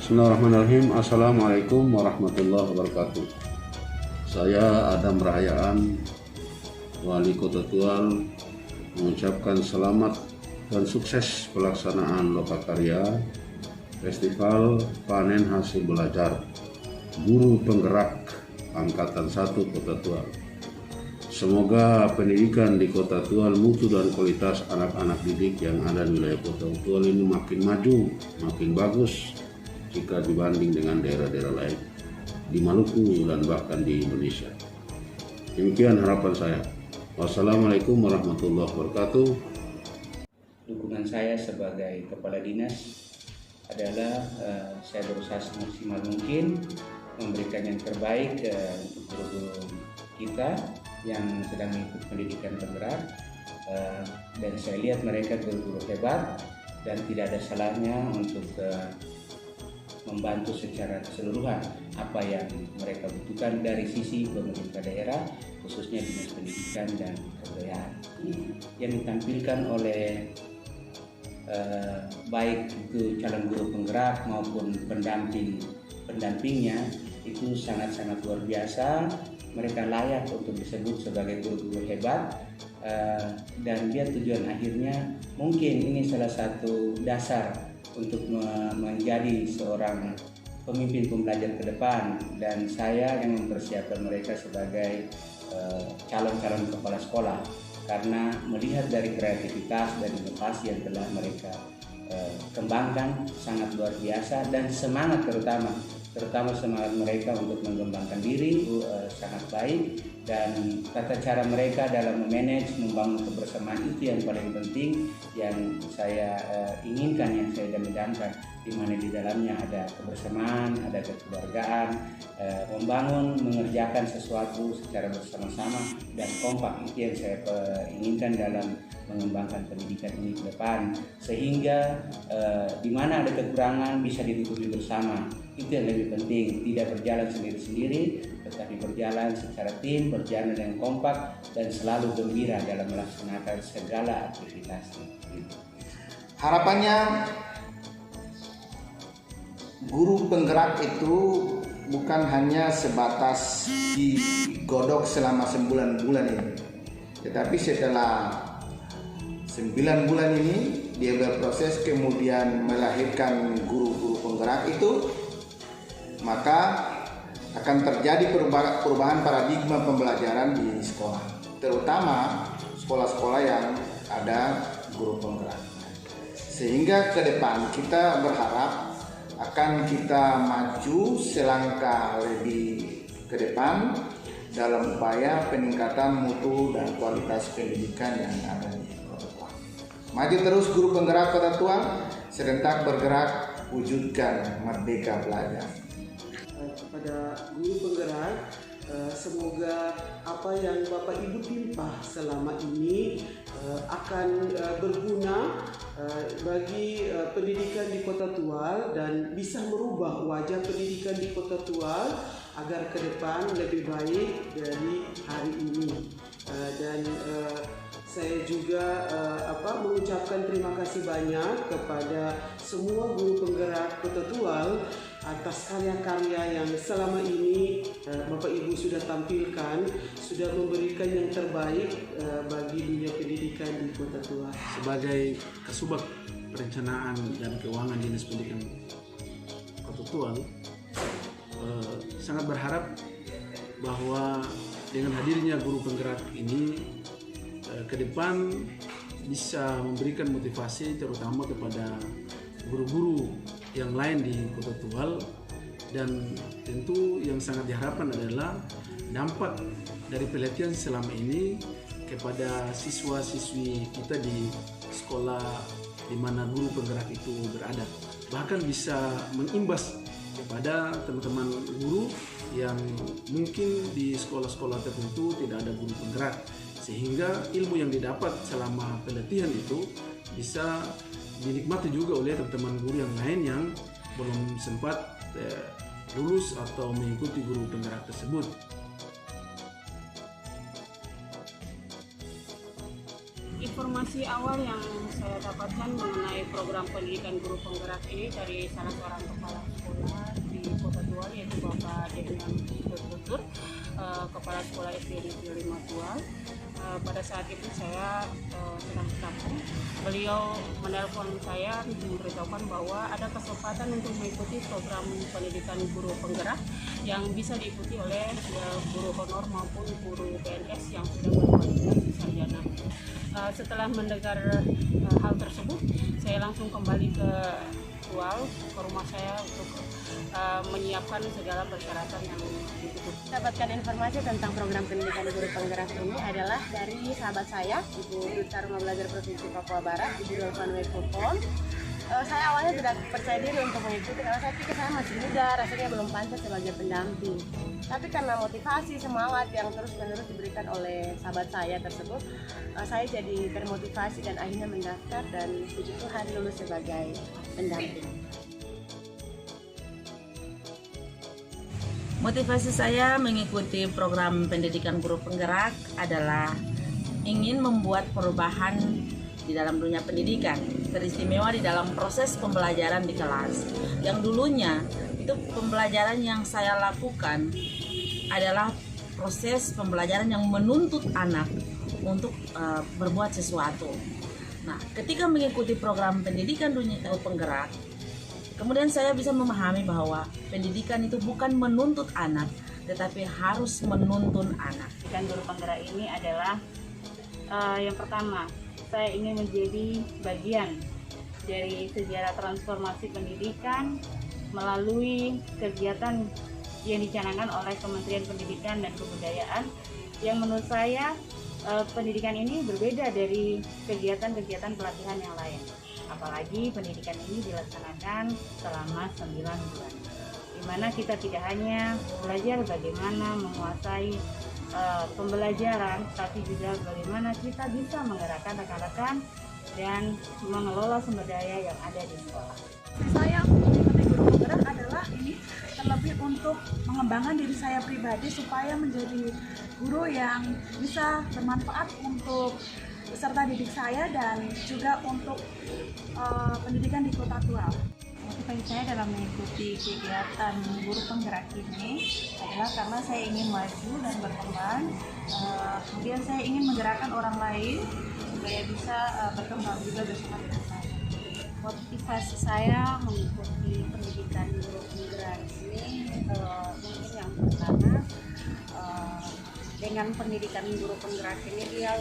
Bismillahirrahmanirrahim. Assalamualaikum warahmatullahi wabarakatuh. Saya Adam Rahayaan, Wali Kota Tual, mengucapkan selamat dan sukses pelaksanaan Lokakarya Festival Panen Hasil Belajar Guru Penggerak Angkatan 1 Kota Tual. Semoga pendidikan di Kota Tual, mutu dan kualitas anak-anak didik yang ada di wilayah Kota Tual ini makin maju, makin bagus jika dibanding dengan daerah-daerah lain di Maluku dan bahkan di Indonesia. Demikian harapan saya. Wassalamualaikum warahmatullahi wabarakatuh. Dukungan saya sebagai kepala dinas adalah saya berusaha semaksimal mungkin memberikan yang terbaik untuk guru-guru kita yang sedang mengikuti pendidikan penggerak, dan saya lihat mereka guru-guru hebat dan tidak ada salahnya untuk membantu secara keseluruhan apa yang mereka butuhkan dari sisi pemerintah daerah, khususnya dinas pendidikan dan kebudayaan. Yang ditampilkan oleh baik itu calon guru penggerak maupun pendampingnya itu sangat-sangat luar biasa. Mereka layak untuk disebut sebagai guru-guru hebat, dan dia tujuan akhirnya mungkin ini salah satu dasar untuk menjadi seorang pemimpin pembelajar ke depan, dan saya yang mempersiapkan mereka sebagai calon-calon kepala sekolah karena melihat dari kreativitas dan inovasi yang telah mereka kembangkan sangat luar biasa, dan semangat terutama semangat mereka untuk mengembangkan diri sangat baik, dan tata cara mereka dalam memanage, membangun kebersamaan itu yang paling penting yang saya inginkan, yang saya idam-idamkan, di mana di dalamnya ada kebersamaan, ada kekeluargaan, membangun, mengerjakan sesuatu secara bersama-sama dan kompak. Itu yang saya inginkan dalam mengembangkan pendidikan ini ke depan, sehingga di mana ada kekurangan bisa ditutupi bersama. Itu yang lebih penting, tidak berjalan sendiri-sendiri, tetapi berjalan secara tim, berjalan dengan kompak, dan selalu gembira dalam melaksanakan segala aktivitasnya. Harapannya guru penggerak itu bukan hanya sebatas digodok selama 9 bulan ini, tetapi setelah 9 bulan ini dia berproses kemudian melahirkan guru-guru penggerak itu, maka akan terjadi perubahan paradigma pembelajaran di sekolah, terutama sekolah-sekolah yang ada guru penggerak. Sehingga ke depan kita berharap akan kita maju selangkah lebih ke depan dalam upaya peningkatan mutu dan kualitas pendidikan yang ada di Kota Tual. Maju terus guru penggerak Kota Tual, serentak bergerak wujudkan merdeka belajar. Kepada guru penggerak, semoga apa yang Bapak Ibu timpah selama ini akan berguna bagi pendidikan di Kota Tual dan bisa merubah wajah pendidikan di Kota Tual agar ke depan lebih baik dari hari ini. Dan saya juga mengucapkan terima kasih banyak kepada semua guru penggerak Kota Tual atas karya-karya yang selama ini Bapak Ibu sudah tampilkan, sudah memberikan yang terbaik bagi dunia pendidikan di Kota Tual. Sebagai Kasubag Perencanaan dan Keuangan Dinas Pendidikan Kota Tual, sangat berharap bahwa dengan hadirnya guru penggerak ini ke depan bisa memberikan motivasi terutama kepada guru-guru yang lain di Kota Tual, dan tentu yang sangat diharapkan adalah dampak dari pelatihan selama ini kepada siswa-siswi kita di sekolah di mana guru penggerak itu berada, bahkan bisa mengimbas kepada teman-teman guru yang mungkin di sekolah-sekolah tertentu tidak ada guru penggerak, sehingga ilmu yang didapat selama pelatihan itu bisa dinikmati juga oleh teman-teman guru yang lain yang belum sempat lulus atau mengikuti guru penggerak tersebut. informasi awal yang saya dapatkan mengenai program pendidikan guru penggerak ini dari salah seorang kepala sekolah di Kota Tual, yaitu Bapak Dedian Tutur, Kepala Sekolah SD di Lima Tual. Pada saat itu saya sedang di kampung. Beliau menelpon saya memberitahukan bahwa ada kesempatan untuk mengikuti program pendidikan guru penggerak yang bisa diikuti oleh guru honor maupun guru PNS yang sudah berkualifikasi sarjana. Setelah mendengar hal tersebut, saya langsung kembali ke Tual, ke rumah saya untuk menyiapkan segala persyaratan yang dibutuhkan. Dapatkan informasi tentang program pendidikan guru penggerak ini adalah dari sahabat saya, Ibu Duta Rumah Belajar Provinsi Papua Barat, Ibu Dolvan Wekupon. Saya awalnya tidak percaya diri untuk mengikuti karena saya pikir saya masih muda, rasanya belum pantas sebagai pendamping. Tapi karena motivasi, semangat yang terus-menerus diberikan oleh sahabat saya tersebut, saya jadi termotivasi dan akhirnya mendaftar dan puji Tuhan lulus sebagai pendamping. Motivasi saya mengikuti program pendidikan guru penggerak adalah ingin membuat perubahan di dalam dunia pendidikan, teristimewa di dalam proses pembelajaran di kelas. Yang dulunya itu pembelajaran yang saya lakukan adalah proses pembelajaran yang menuntut anak untuk berbuat sesuatu. Nah, ketika mengikuti program pendidikan dunia penggerak, kemudian saya bisa memahami bahwa pendidikan itu bukan menuntut anak, tetapi harus menuntun anak. Pendidikan guru penggerak ini adalah yang pertama, saya ingin menjadi bagian dari sejarah transformasi pendidikan melalui kegiatan yang dicanangkan oleh Kementerian Pendidikan dan Kebudayaan, yang menurut saya pendidikan ini berbeda dari kegiatan-kegiatan pelatihan yang lain. Apalagi pendidikan ini dilaksanakan selama 9 bulan, di mana kita tidak hanya belajar bagaimana menguasai pembelajaran, tapi juga bagaimana kita bisa menggerakkan rekan-rekan dan mengelola sumber daya yang ada di sekolah. Saya mengikuti guru penggerak adalah ini terlebih untuk mengembangkan diri saya pribadi supaya menjadi guru yang bisa bermanfaat untuk peserta didik saya dan juga untuk pendidikan di Kota Tual. Motivasi saya dalam mengikuti kegiatan guru penggerak ini adalah karena saya ingin maju dan berkembang, kemudian saya ingin menggerakkan orang lain supaya bisa berkembang juga bersama dengan saya. Motivasi saya mengikuti pendidikan guru penggerak ini mungkin yang pertama, dengan pendidikan guru penggerak ini dia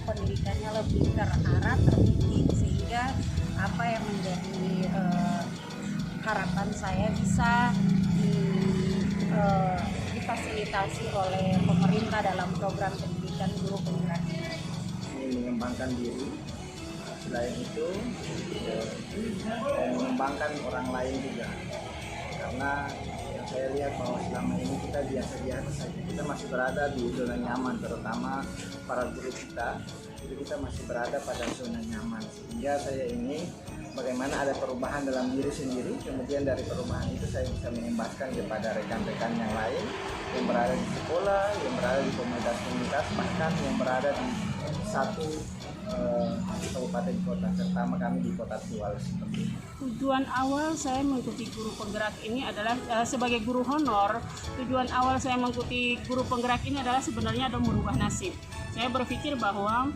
pendidikannya lebih terarah, terdidik, sehingga apa yang menjadi harapan saya bisa difasilitasi oleh pemerintah dalam program pendidikan guru penggerak ini. Mengembangkan diri, selain itu mengembangkan orang lain juga, karena yang saya lihat bahwa selama ini kita biasa-biasa saja, kita masih berada di zona nyaman, terutama para guru kita, jadi kita masih berada pada zona nyaman, sehingga saya ingin bagaimana ada perubahan dalam diri sendiri, kemudian dari perubahan itu saya bisa mengimbaskan kepada rekan-rekan yang lain yang berada di sekolah, yang berada di komunitas-komunitas, bahkan yang berada di satu kabupaten kota, terutama kami di Kota Tual seperti itu. Tujuan awal saya mengikuti guru penggerak ini adalah sebagai guru honor. Tujuan awal saya mengikuti guru penggerak ini adalah sebenarnya adalah merubah nasib. Saya berpikir bahwa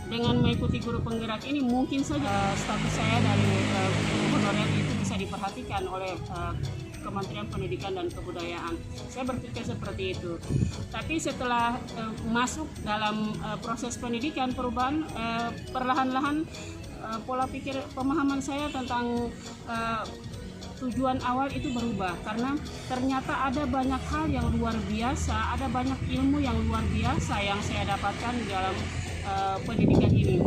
dengan mengikuti guru penggerak ini mungkin saja status saya dari guru honorer itu bisa diperhatikan oleh Kementerian Pendidikan dan Kebudayaan. Saya berpikir seperti itu. Tapi setelah masuk dalam proses pendidikan, perubahan perlahan-lahan pola pikir pemahaman saya tentang tujuan awal itu berubah, karena ternyata ada banyak hal yang luar biasa, ada banyak ilmu yang luar biasa yang saya dapatkan di dalam pendidikan ini.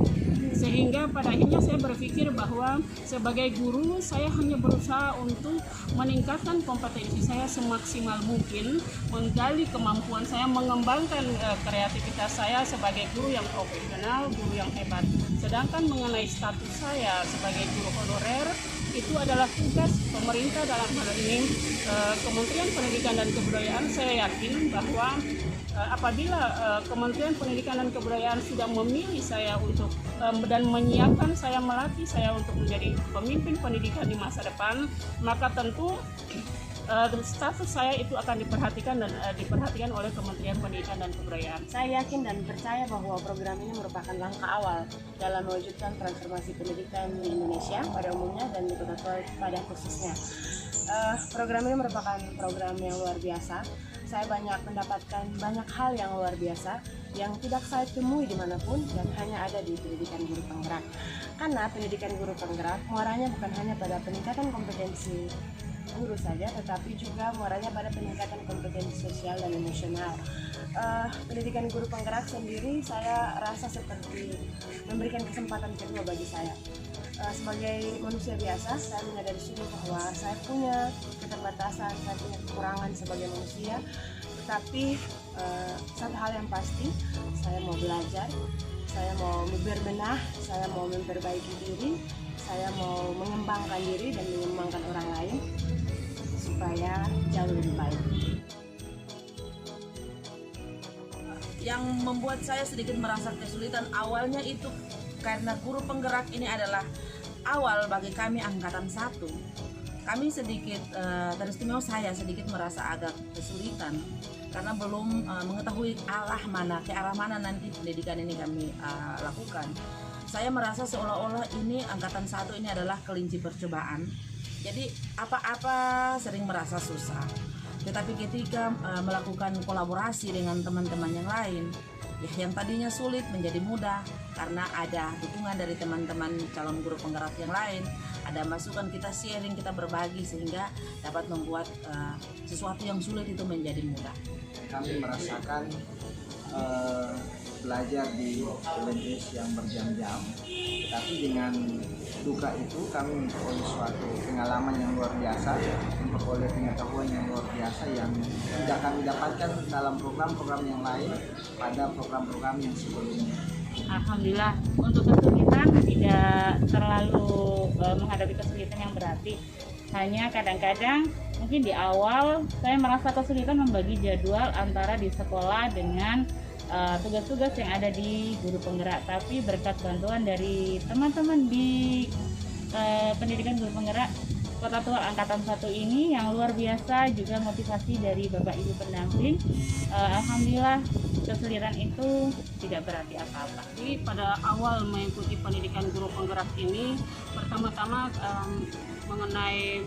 Sehingga pada akhirnya saya berpikir bahwa sebagai guru saya hanya berusaha untuk meningkatkan kompetensi saya semaksimal mungkin, menggali kemampuan saya, mengembangkan kreativitas saya sebagai guru yang profesional, guru yang hebat. Sedangkan mengenai status saya sebagai guru honorer, itu adalah tugas pemerintah dalam hal ini Kementerian Pendidikan dan Kebudayaan. Saya yakin bahwa apabila Kementerian Pendidikan dan Kebudayaan sudah memilih saya untuk dan menyiapkan saya, melatih saya untuk menjadi pemimpin pendidikan di masa depan, maka tentu status saya itu akan diperhatikan oleh Kementerian Pendidikan dan Kebudayaan. Saya yakin dan percaya bahwa program ini merupakan langkah awal dalam mewujudkan transformasi pendidikan di Indonesia pada umumnya dan di Kota Tua pada khususnya. Program ini merupakan program yang luar biasa. Saya mendapatkan banyak hal yang luar biasa yang tidak saya temui dimanapun dan hanya ada di pendidikan guru penggerak. Karena pendidikan guru penggerak muaranya bukan hanya pada peningkatan kompetensi guru saja, tetapi juga muaranya pada peningkatan kompetensi sosial dan emosional. Pendidikan guru penggerak sendiri saya rasa seperti memberikan kesempatan kedua bagi saya. Sebagai manusia biasa, saya menyadari sungguh bahwa saya punya keterbatasan, saya punya kekurangan sebagai manusia, tetapi satu hal yang pasti, saya mau belajar, saya mau berbenah, saya mau memperbaiki diri, saya mau mengembangkan diri dan mengembangkan orang lain supaya jauh lebih baik. Yang membuat saya sedikit merasa kesulitan awalnya itu karena guru penggerak ini adalah awal bagi kami angkatan 1. Kami sedikit teristimewa, saya sedikit merasa agak kesulitan karena belum mengetahui ke arah mana nanti pendidikan ini kami lakukan. Saya merasa seolah-olah ini angkatan 1 ini adalah kelinci percobaan. Jadi apa-apa sering merasa susah. Tetapi ketika melakukan kolaborasi dengan teman-teman yang lain, ya yang tadinya sulit menjadi mudah karena ada dukungan dari teman-teman calon guru penggerak yang lain, ada masukan, kita sharing, kita berbagi sehingga dapat membuat sesuatu yang sulit itu menjadi mudah. Kami merasakan belajar di LMS yang berjam-jam, tapi dengan duka itu kami memperoleh suatu pengalaman yang luar biasa, memperoleh pengetahuan yang luar biasa yang tidak kami dapatkan dalam program-program yang lain pada program-program yang sebelumnya. Alhamdulillah, untuk kesulitan tidak terlalu menghadapi kesulitan yang berarti. Hanya kadang-kadang mungkin di awal saya merasa kesulitan membagi jadwal antara di sekolah dengan tugas-tugas yang ada di guru penggerak. Tapi berkat bantuan dari teman-teman di pendidikan guru penggerak Kota Tua angkatan 1 ini yang luar biasa, juga motivasi dari Bapak Ibu pendamping, alhamdulillah kesulitan itu tidak berarti apa-apa. Jadi pada awal mengikuti pendidikan guru penggerak ini, pertama-tama mengenai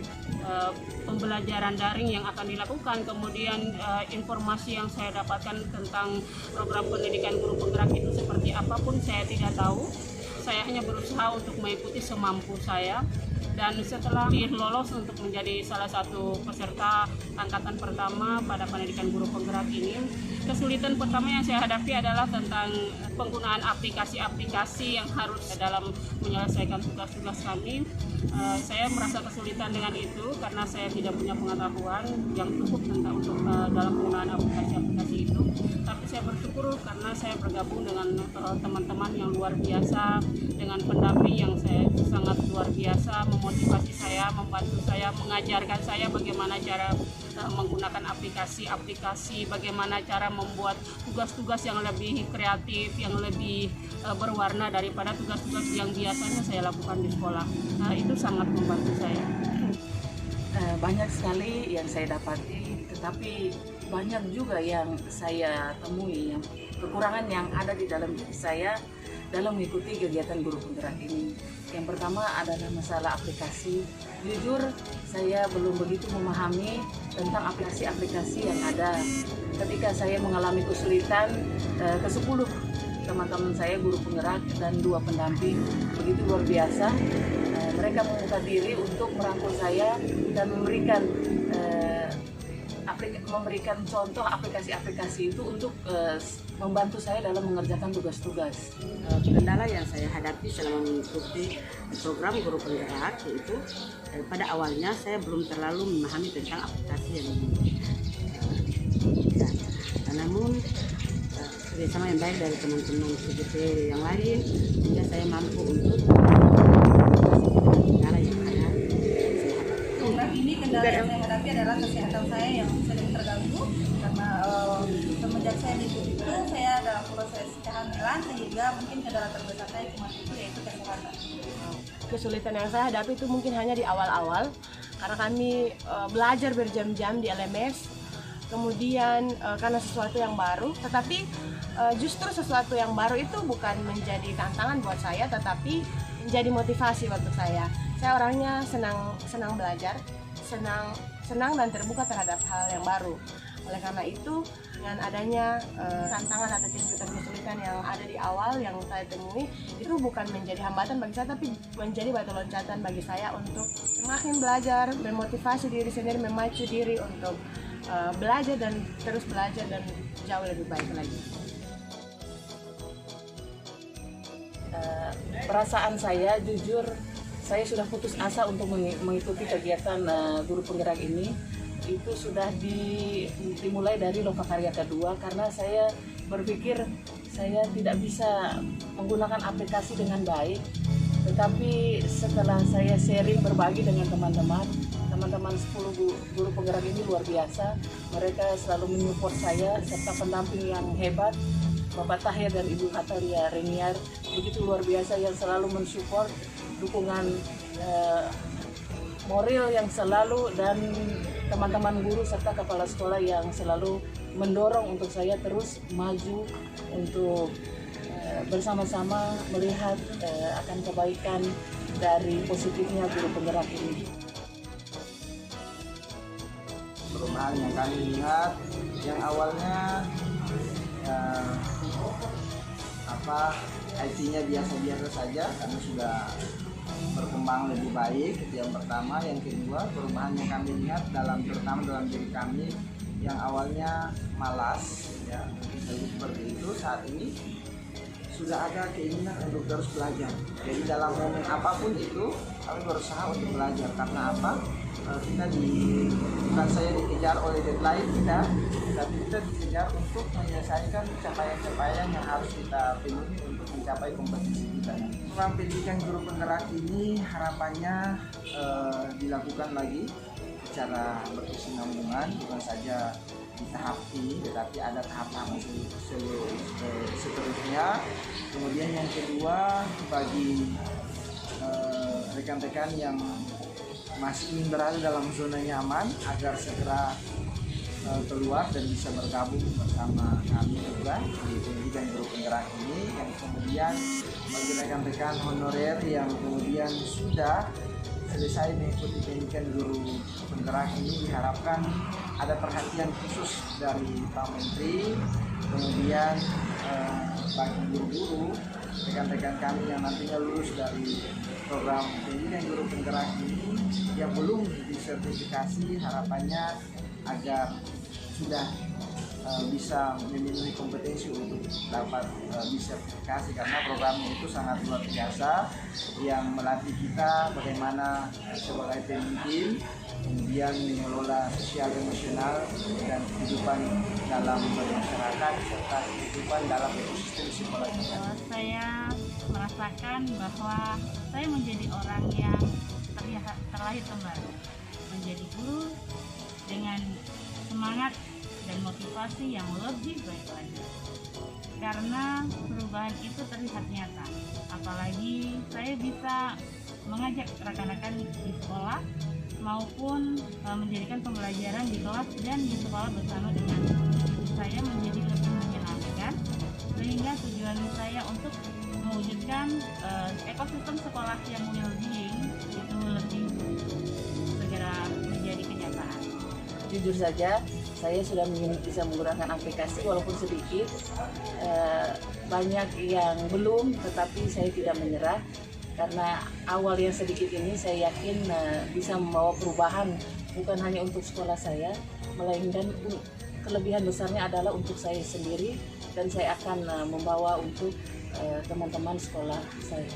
pembelajaran daring yang akan dilakukan, kemudian informasi yang saya dapatkan tentang program pendidikan guru penggerak itu seperti apapun saya tidak tahu. Saya hanya berusaha untuk mengikuti semampu saya, dan setelah lolos untuk menjadi salah satu peserta angkatan pertama pada pendidikan guru penggerak ini, kesulitan pertama yang saya hadapi adalah tentang penggunaan aplikasi-aplikasi yang harus dalam menyelesaikan tugas-tugas kami. Saya merasa kesulitan dengan itu karena saya tidak punya pengetahuan yang cukup tentang dalam penggunaan aplikasi-aplikasi itu. Tapi saya bersyukur karena saya bergabung dengan teman-teman yang luar biasa, dengan pendamping yang saya sangat luar biasa, memotivasi saya, membantu saya, mengajarkan saya bagaimana cara menggunakan aplikasi-aplikasi, bagaimana cara membuat tugas-tugas yang lebih kreatif, yang lebih berwarna daripada tugas-tugas yang biasanya saya lakukan di sekolah. Itu sangat membantu saya. Banyak sekali yang saya dapati, tetapi banyak juga yang saya temui, yang kekurangan yang ada di dalam diri saya dalam mengikuti kegiatan guru penggerak ini. Yang pertama adalah masalah aplikasi. Jujur, saya belum begitu memahami tentang aplikasi-aplikasi yang ada. Ketika saya mengalami kesulitan, ke-10 teman-teman saya guru penggerak dan 2 pendamping begitu luar biasa. Mereka membuka diri untuk merangkul saya dan memberikan contoh aplikasi-aplikasi itu untuk membantu saya dalam mengerjakan tugas-tugas. Kendala yang saya hadapi selama mengikuti program guru penggerak yaitu pada awalnya saya belum terlalu memahami tentang aplikasi yang ada. Namun kerjasama yang baik dari teman-teman CGP yang lain, sehingga saya mampu untuk kendala yang ada ini kendala yang saya hadapi adalah kesehatan saya yang sering terganggu karena semenjak saya mengikuti itu saya dalam proses kehamilan, sehingga mungkin kendala terbesar saya cuma itu, yaitu kesehatan. Kesulitan yang saya hadapi itu mungkin hanya di awal-awal karena kami belajar berjam-jam di LMS, kemudian karena sesuatu yang baru, tetapi justru sesuatu yang baru itu bukan menjadi tantangan buat saya, tetapi menjadi motivasi untuk saya. Saya orangnya senang belajar, senang dan terbuka terhadap hal yang baru. Oleh karena itu, dengan adanya tantangan atau kesulitan-kesulitan yang ada di awal yang saya temui, itu bukan menjadi hambatan bagi saya, tapi menjadi batu loncatan bagi saya untuk semakin belajar, memotivasi diri sendiri, memacu diri untuk belajar dan terus belajar dan jauh lebih baik lagi. Perasaan saya jujur, saya sudah putus asa untuk mengikuti kegiatan guru penggerak ini. Itu sudah dimulai dari Lokakarya kedua karena saya berpikir saya tidak bisa menggunakan aplikasi dengan baik. Tetapi setelah saya sharing berbagi dengan teman-teman 10 guru penggerak ini luar biasa. Mereka selalu menyupport saya serta pendamping yang hebat, Bapak Tahir dan Ibu Hatalia Reniar, begitu luar biasa yang selalu mensupport, dukungan moral yang selalu, dan teman-teman guru serta kepala sekolah yang selalu mendorong untuk saya terus maju untuk bersama-sama melihat akan kebaikan dari positifnya guru penggerak ini. Perubahan yang kami lihat yang awalnya IT-nya biasa-biasa saja karena sudah berkembang lebih baik, itu yang pertama. Yang kedua, perubahan yang kami lihat terutama dalam diri kami yang awalnya malas, ya seperti itu, saat ini sudah ada keinginan untuk terus belajar. Jadi dalam momen apapun itu kami berusaha untuk belajar. Karena apa? Bukan saya dikejar oleh deadline kita, tapi kita dikejar untuk menyelesaikan capaian-capaian yang harus kita penuhi untuk mencapai kompetisi kita. Program pendidikan guru penggerak ini harapannya dilakukan lagi secara berkesinambungan, bukan saja di tahap ini, tetapi ada tahap-tahap seterusnya. Kemudian yang kedua, bagi rekan-rekan yang masih ingin berada dalam zona nyaman agar segera keluar dan bisa bergabung bersama kami juga di pendidikan guru penggerak ini. Yang kemudian bagi rekan-rekan honorer yang kemudian sudah selesai mengikuti pendidikan guru penggerak ini, diharapkan ada perhatian khusus dari Pak Menteri. Kemudian bagi guru-guru rekan-rekan kami yang nantinya lulus dari program pendidikan guru penggerak ini yang belum disertifikasi, harapannya agar sudah bisa memenuhi kompetensi untuk dapat disertifikasi, karena programnya itu sangat luar biasa yang melatih kita bagaimana sebagai pemimpin, kemudian mengelola sosial emosional dan kehidupan dalam bermasyarakat serta kehidupan dalam ekosistem sekolah kita. Saya merasakan bahwa saya menjadi orang yang terlahir kembali, menjadi guru dengan semangat dan motivasi yang lebih baik lagi, karena perubahan itu terlihat nyata. Apalagi saya bisa mengajak rekan-rekan di sekolah maupun menjadikan pembelajaran di kelas dan di sekolah bersama dengan saya menjadi lebih menyenangkan, sehingga tujuan saya untuk mewujudkan ekosistem sekolah yang well-being itu lebih segera menjadi kenyataan. Jujur saja, saya sudah bisa menggunakan aplikasi walaupun sedikit, banyak yang belum, tetapi saya tidak menyerah karena awal yang sedikit ini saya yakin bisa membawa perubahan bukan hanya untuk sekolah saya, melainkan kelebihan besarnya adalah untuk saya sendiri, dan saya akan membawa untuk teman-teman sekolah saya.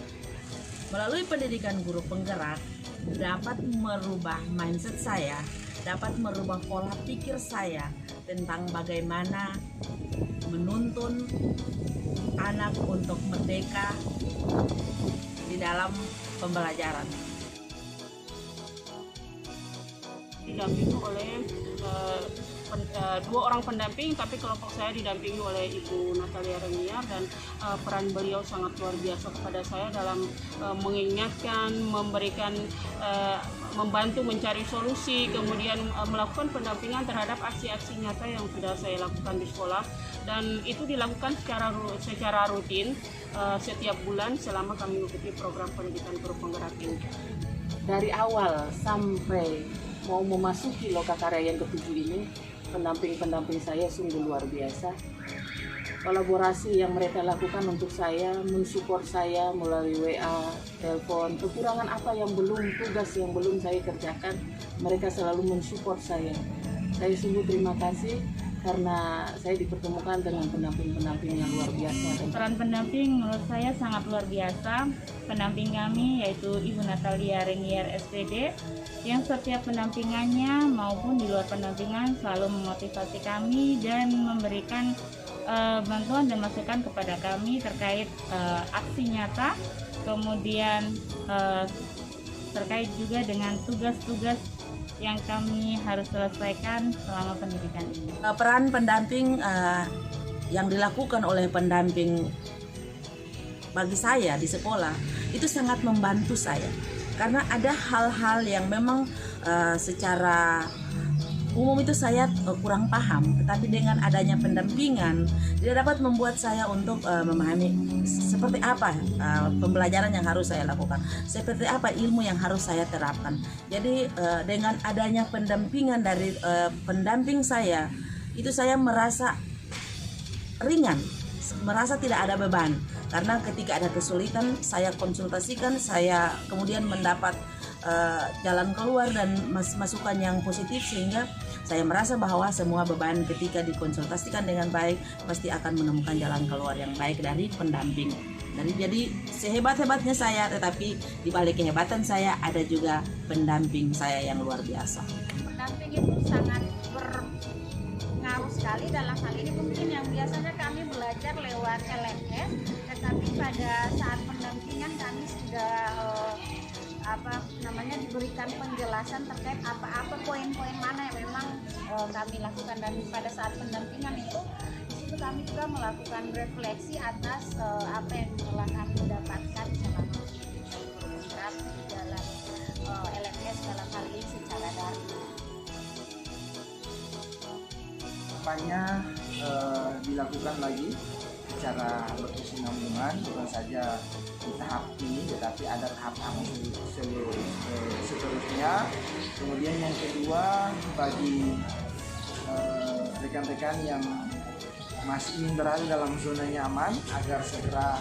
Melalui pendidikan guru penggerak dapat merubah mindset saya, dapat merubah pola pikir saya tentang bagaimana menuntun anak untuk merdeka di dalam pembelajaran. didampingi oleh dua orang pendamping, tapi kelompok saya didampingi oleh Ibu Natalia Reniar, dan peran beliau sangat luar biasa kepada saya dalam mengingatkan, memberikan membantu mencari solusi, kemudian melakukan pendampingan terhadap aksi-aksi nyata yang sudah saya lakukan di sekolah, dan itu dilakukan secara rutin setiap bulan selama kami mengikuti program pendidikan guru penggerak ini. Dari awal sampai mau memasuki Lokakarya yang ke-7 ini, pendamping-pendamping saya sungguh luar biasa. Kolaborasi yang mereka lakukan untuk saya, mensupport saya melalui WA, telepon, kekurangan apa yang belum, tugas yang belum saya kerjakan, mereka selalu mensupport saya. Saya sungguh terima kasih karena saya dipertemukan dengan pendamping-pendamping yang luar biasa. Peran pendamping menurut saya sangat luar biasa. Pendamping kami yaitu Ibu Natalia Reniar SPD, yang setiap pendampingannya maupun di luar pendampingan selalu memotivasi kami dan memberikan bantuan dan masukan kepada kami terkait aksi nyata, kemudian terkait juga dengan tugas-tugas yang kami harus selesaikan selama pendidikan ini. Peran pendamping yang dilakukan oleh pendamping bagi saya di sekolah itu sangat membantu saya, karena ada hal-hal yang memang secara umum itu saya kurang paham, tetapi dengan adanya pendampingan dia dapat membuat saya untuk memahami seperti apa pembelajaran yang harus saya lakukan, seperti apa ilmu yang harus saya terapkan. Jadi dengan adanya pendampingan dari pendamping saya, itu saya merasa ringan, merasa tidak ada beban, karena ketika ada kesulitan saya konsultasikan, saya kemudian mendapat jalan keluar dan masukan yang positif, sehingga saya merasa bahwa semua beban ketika dikonsultasikan dengan baik pasti akan menemukan jalan keluar yang baik dari pendamping. Jadi sehebat-hebatnya saya, tetapi di balik kehebatan saya ada juga pendamping saya yang luar biasa. Pendamping itu sangat berpengaruh sekali dalam hal ini. Mungkin yang biasanya kami belajar lewat LMS, tetapi pada saat pendampingan kami sudah diberikan penjelasan terkait apa-apa poin-poin mana yang memang kami lakukan, dan pada saat pendampingan itu disitu kami juga melakukan refleksi atas apa yang telah kami dapatkan selama bergerak di dalam LMS dalam hal ini secara daring. Kampanye dilakukan lagi secara berkesinambungan, bukan saja di tahap ini tetapi ada tahap-tahap seterusnya. Kemudian yang kedua, bagi rekan-rekan yang masih ingin berada dalam zona nyaman agar segera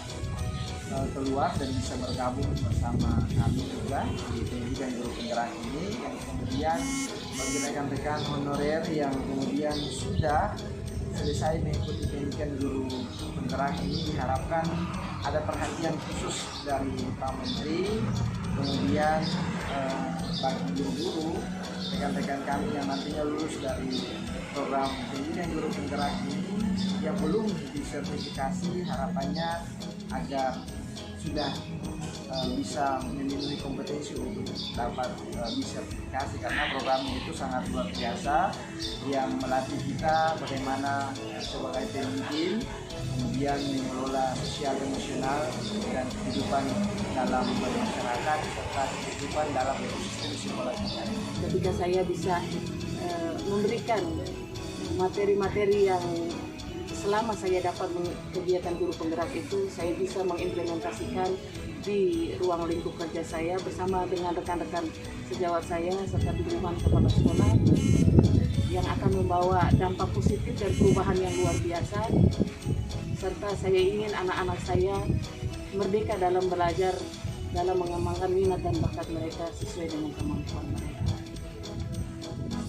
keluar dan bisa bergabung bersama kami juga di pendidikan guru penggerak ini. Yang kemudian bagi rekan-rekan honorer yang kemudian sudah selesai mengikuti pendidikan guru penggerak ini, diharapkan ada perhatian khusus dari Pak Menteri. Kemudian bagi guru-guru, rekan-rekan kami yang nantinya lulus dari program pendidikan guru penggerak ini yang belum disertifikasi, harapannya agar sudah bisa memenuhi kompetensi untuk dapat disertifikasi, karena program itu sangat luar biasa yang melatih kita bagaimana sebagai pemimpin kemudian mengelola sosial emosional dan kehidupan dalam bermasyarakat serta kehidupan dalam ekosistem sekolah kita. Ketika saya bisa memberikan materi-materi yang selama saya dapat kegiatan guru penggerak itu, saya bisa mengimplementasikan di ruang lingkup kerja saya bersama dengan rekan-rekan sejawat saya serta lingkungan kepala sekolah, yang akan membawa dampak positif dan perubahan yang luar biasa. Serta saya ingin anak-anak saya merdeka dalam belajar, dalam mengembangkan minat dan bakat mereka sesuai dengan kemampuan mereka.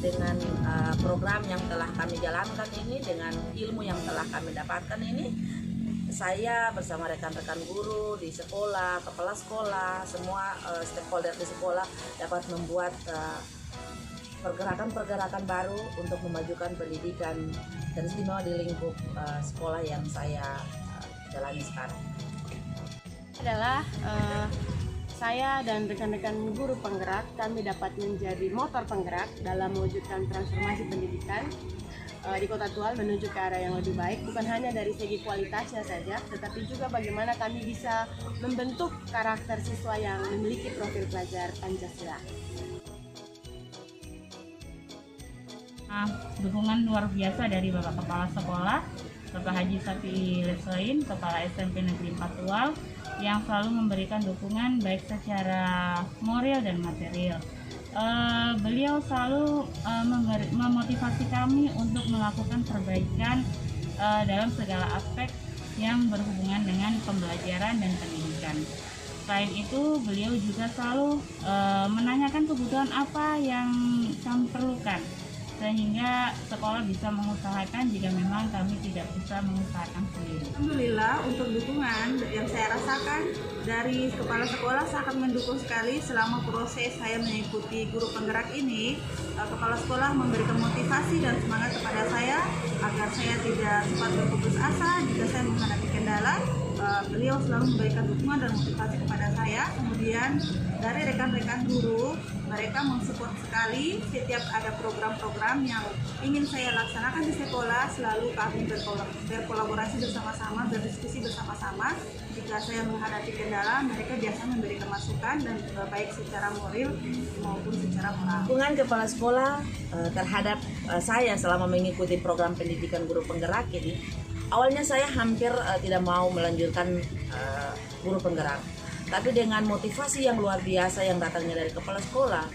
Dengan program yang telah kami jalankan ini, dengan ilmu yang telah kami dapatkan ini, saya bersama rekan-rekan guru di sekolah, kepala sekolah, semua stakeholder di sekolah dapat membuat pergerakan-pergerakan baru untuk memajukan pendidikan teristimewa di lingkup sekolah yang saya jalani sekarang. Adalah Saya dan rekan-rekan guru penggerak, kami dapat menjadi motor penggerak dalam mewujudkan transformasi pendidikan di Kota Tual menuju ke arah yang lebih baik, bukan hanya dari segi kualitasnya saja, tetapi juga bagaimana kami bisa membentuk karakter siswa yang memiliki profil pelajar Pancasila. Dukungan luar biasa dari Bapak Kepala Sekolah, Bapak Haji Safi Lesoin, Kepala SMP Negeri 4 Tual, yang selalu memberikan dukungan baik secara moral dan material. Beliau selalu memotivasi kami untuk melakukan perbaikan dalam segala aspek yang berhubungan dengan pembelajaran dan pendidikan. Selain itu, beliau juga selalu menanyakan kebutuhan apa yang kami perlukan, sehingga sekolah bisa mengusahakan jika memang kami tidak bisa mengusahakan sendiri. Alhamdulillah, untuk dukungan yang saya rasakan dari kepala sekolah sangat mendukung sekali selama proses saya mengikuti guru penggerak ini. Kepala sekolah memberikan motivasi dan semangat kepada saya agar saya tidak cepat berputus asa jika saya menghadapi kendala. Beliau selalu memberikan dukungan dan motivasi kepada saya. Kemudian dari rekan-rekan guru, mereka mensupport sekali setiap ada program-program yang ingin saya laksanakan di sekolah. Selalu kami berkolaborasi bersama-sama, berdiskusi bersama-sama. Jika saya menghadapi kendala, mereka biasa memberikan masukan dan baik secara moral maupun secara moral. Dukungan kepala sekolah terhadap saya selama mengikuti program pendidikan guru penggerak ini, awalnya saya hampir tidak mau melanjutkan guru penggerak. Tapi dengan motivasi yang luar biasa yang datangnya dari kepala sekolah,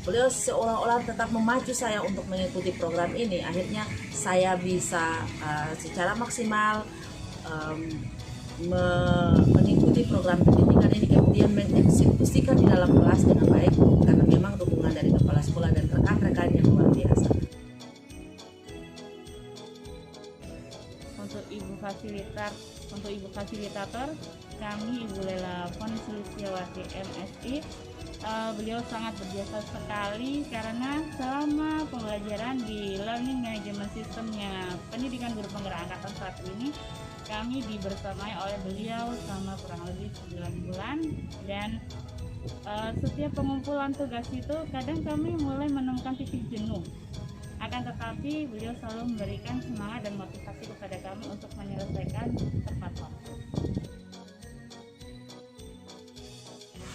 beliau seolah-olah tetap memacu saya untuk mengikuti program ini. Akhirnya saya bisa secara maksimal mengikuti program pendidikan ini, kemudian mengeksekusikan di dalam kelas dengan baik, karena memang dukungan dari kepala sekolah dan rekan-rekan yang luar biasa. Untuk ibu fasilitator kami, Ibu Lela Fonsilisiawati MSI, beliau sangat berjasa sekali karena selama pembelajaran di Learning Management Systemnya pendidikan guru penggerak angkatan 1 ini, kami dibersamai oleh beliau selama kurang lebih 9 bulan, dan setiap pengumpulan tugas itu kadang kami mulai menemukan titik jenuh. Akan tetapi beliau selalu memberikan semangat dan motivasi kepada kami untuk menyelesaikan tepat waktu.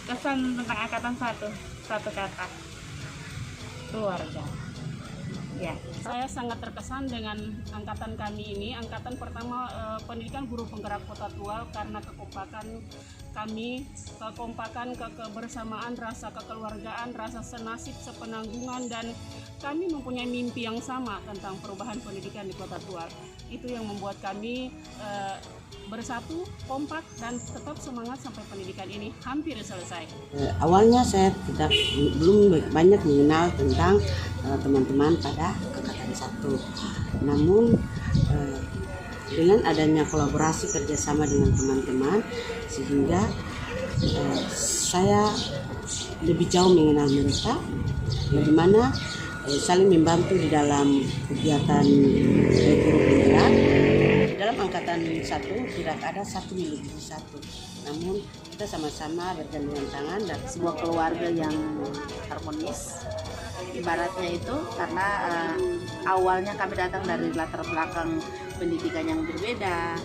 Kesan tentang angkatan 1, satu kata, keluarga. Ya, saya sangat terkesan dengan angkatan kami ini, angkatan pertama pendidikan guru penggerak Kota Tual, karena kekompakan kami, kekompakan, kebersamaan, rasa kekeluargaan, rasa senasib, sepenanggungan, dan kami mempunyai mimpi yang sama tentang perubahan pendidikan di Kota Tual. Itu yang membuat kami bersatu, kompak, dan tetap semangat sampai pendidikan ini hampir selesai. Awalnya saya belum banyak mengenal tentang teman-teman pada angkatan 1. Namun dengan adanya kolaborasi kerjasama dengan teman-teman, sehingga saya lebih jauh mengenal mereka, bagaimana saling membantu di dalam kegiatan guru penggerak. Dalam angkatan 1 tidak ada satu melebihi satu, namun kita sama-sama bergandengan tangan dan sebuah keluarga yang harmonis. Ibaratnya itu karena awalnya kami datang dari latar belakang pendidikan yang berbeda,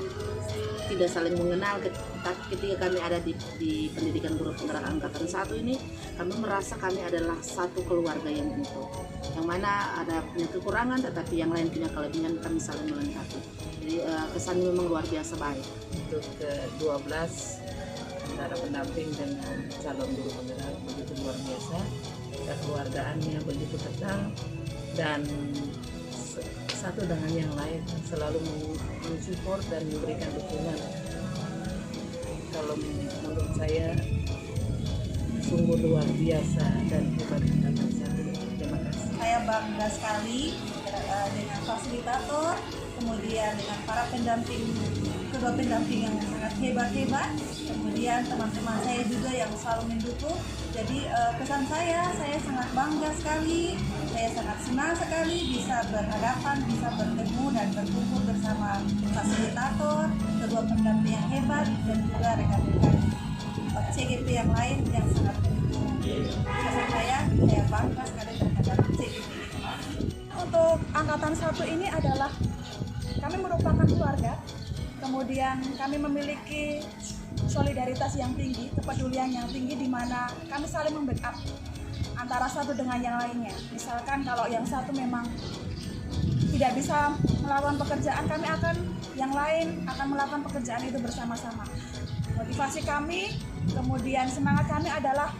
tidak saling mengenal. Tapi ketika kami ada di pendidikan guru penggerak angkatan 1 ini, kami merasa kami adalah satu keluarga yang utuh, yang mana ada punya kekurangan tetapi yang lain punya kelebihan, kami saling melengkapi. Jadi kesannya memang luar biasa baik. Untuk ke-12 antara pendamping dengan calon guru penggerak begitu luar biasa, kekeluargaannya begitu kental, dan satu dengan yang lain selalu mensupport dan memberikan dukungan. Kalau menurut saya sungguh luar biasa dan hebat angkatan 1. Terima kasih. Saya bangga sekali dengan fasilitator, kemudian dengan para pendamping, kedua pendamping yang sangat hebat-hebat, kemudian teman-teman saya juga yang selalu mendukung. Jadi kesan saya sangat bangga sekali, saya sangat senang sekali bisa berhadapan, bisa bertemu dan berkumpul bersama fasilitator, kedua pendamping yang hebat, dan juga rekan-rekan CGP yang lain yang sangat mendukung. Saya bangga sekali terhadap CGP. Untuk angkatan 1 ini adalah kami merupakan keluarga, kemudian kami memiliki solidaritas yang tinggi, kepedulian yang tinggi, di mana kami saling membackup antara satu dengan yang lainnya. Misalkan kalau yang satu memang tidak bisa melakukan pekerjaan, yang lain akan melakukan pekerjaan itu bersama-sama. Motivasi kami, kemudian semangat kami adalah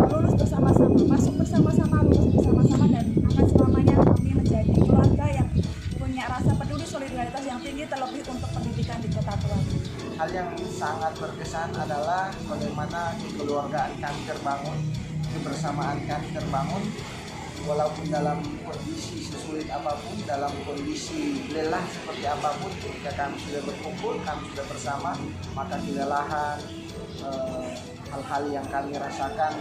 lulus bersama-sama, masuk bersama-sama, lulus bersama-sama, dan akan selamanya kami menjadi keluarga yang punya rasa peduli solidaritas yang tinggi, terlebih untuk pendidikan di Kota Tua. Hal yang sangat berkesan adalah bagaimana kekeluargaan kami terbangun, kebersamaan kami terbangun, walaupun dalam kondisi sesulit apapun, dalam kondisi lelah seperti apapun, ketika kami sudah berkumpul, kami sudah bersama, maka kelelahan, hal-hal yang kami rasakan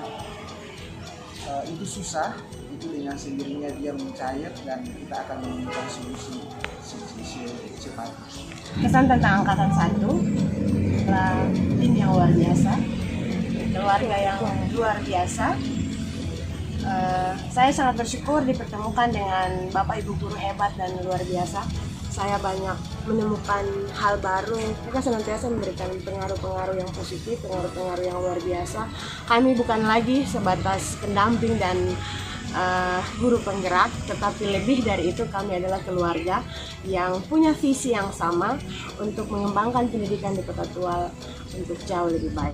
itu susah, itu dengan sendirinya dia mencair dan kita akan menemukan solusi cepat. Kesan tentang angkatan 1 adalah tim yang luar biasa, keluarga yang luar biasa. Saya sangat bersyukur dipertemukan dengan Bapak Ibu guru hebat dan luar biasa. Saya banyak menemukan hal baru. Mereka senantiasa memberikan pengaruh-pengaruh yang positif, pengaruh-pengaruh yang luar biasa. Kami bukan lagi sebatas pendamping dan guru penggerak, tetapi lebih dari itu kami adalah keluarga yang punya visi yang sama untuk mengembangkan pendidikan di Kota Tua untuk jauh lebih baik.